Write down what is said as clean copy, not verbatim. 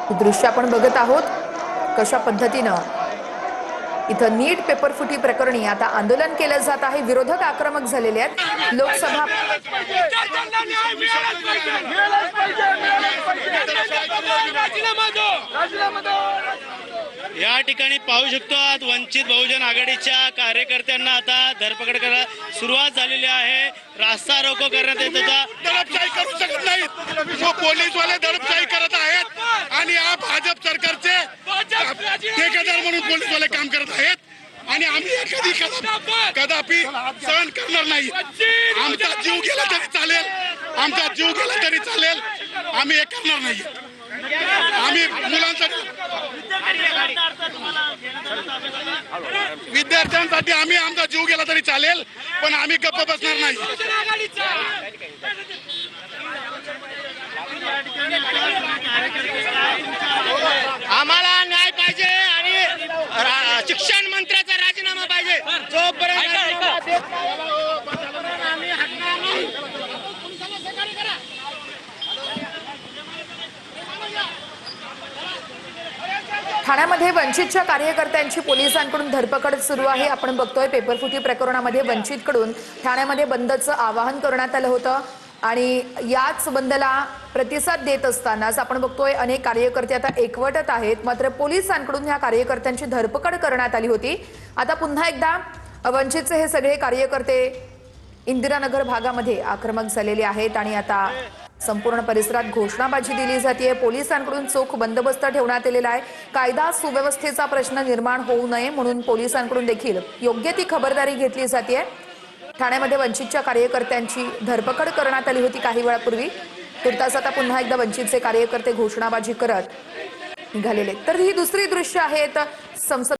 हे दृश्य आपण बघत आहोत कशा पद्धतीने इथं नीट पेपर फुटी प्रकरणी आता आंदोलन केलं जात आहे। विरोधक आक्रमक झालेले आहेत। लोकसभा या ठिकाणी पाहू शकतो आज वंचित बहुजन आघाडीच्या कार्यकर्त्यांना आता धरपकड करायला सुरुवात झालेली आहे। रास्ता रोको करण्यात येत होता। दडपशाही करू शकत नाहीत। जो पोलीसवाले दडपशाही करत आहेत आणि या भाजप सरकारचे ठेकेदार म्हणून पोलीसवाले काम करत आहेत आणि आम्ही कदापि सहन करणार नाही। आमचा जीव गेला तरी चालेल, आमचा जीव गेला तरी चालेल, आम्ही हे करणार नाही। आम्ही मुलांसाठी विद्यार्थ्यांसाठी आम्ही आमचा जीव गेला तरी चालेल, पण आम्ही गप्प बसणार नाही। आम्हाला न्याय पाहिजे आणि शिक्षण मंत्र्याचा राजीनामा पाहिजे। जोपर्यंत ठाण्यामध्ये वंचितच्या कार्यकर्त्यांची पोलिसांकडून धरपकड सुरू आहे। आपण बघतोय पेपरफुटी प्रकरणामध्ये वंचितकडून ठाण्यामध्ये बंदचं आवाहन करण्यात आलं होतं आणि याच बंदला प्रतिसाद देत असतानाच आपण बघतोय अनेक कार्यकर्ते आता एकवटत आहेत। मात्र पोलिसांकडून या कार्यकर्त्यांची धरपकड करण्यात आली होती। आता पुन्हा एकदा वंचितचे हे सगळे कार्यकर्ते इंदिरानगर भागामध्ये आक्रमक झालेले आहेत आणि आता संपूर्ण परिसरात घोषणाबाजी दिली जाते। पोलिसांकडून चोख बंदोबस्त ठेवण्यात आलेला आहे। कायदा सुव्यवस्थेचा प्रश्न निर्माण होऊ नये म्हणून पोलिसांकडून देखील योग्य ती खबरदारी घेतली जाते। ठाण्यामध्ये वंचितच्या कार्यकर्त्यांची धरपकड करण्यात आली होती काही वेळापूर्वी। तुर्तास आता पुन्हा एकदा वंचितचे कार्यकर्ते घोषणाबाजी करत निघालेले। तर ही दुसरी दृश्य आहेत संसद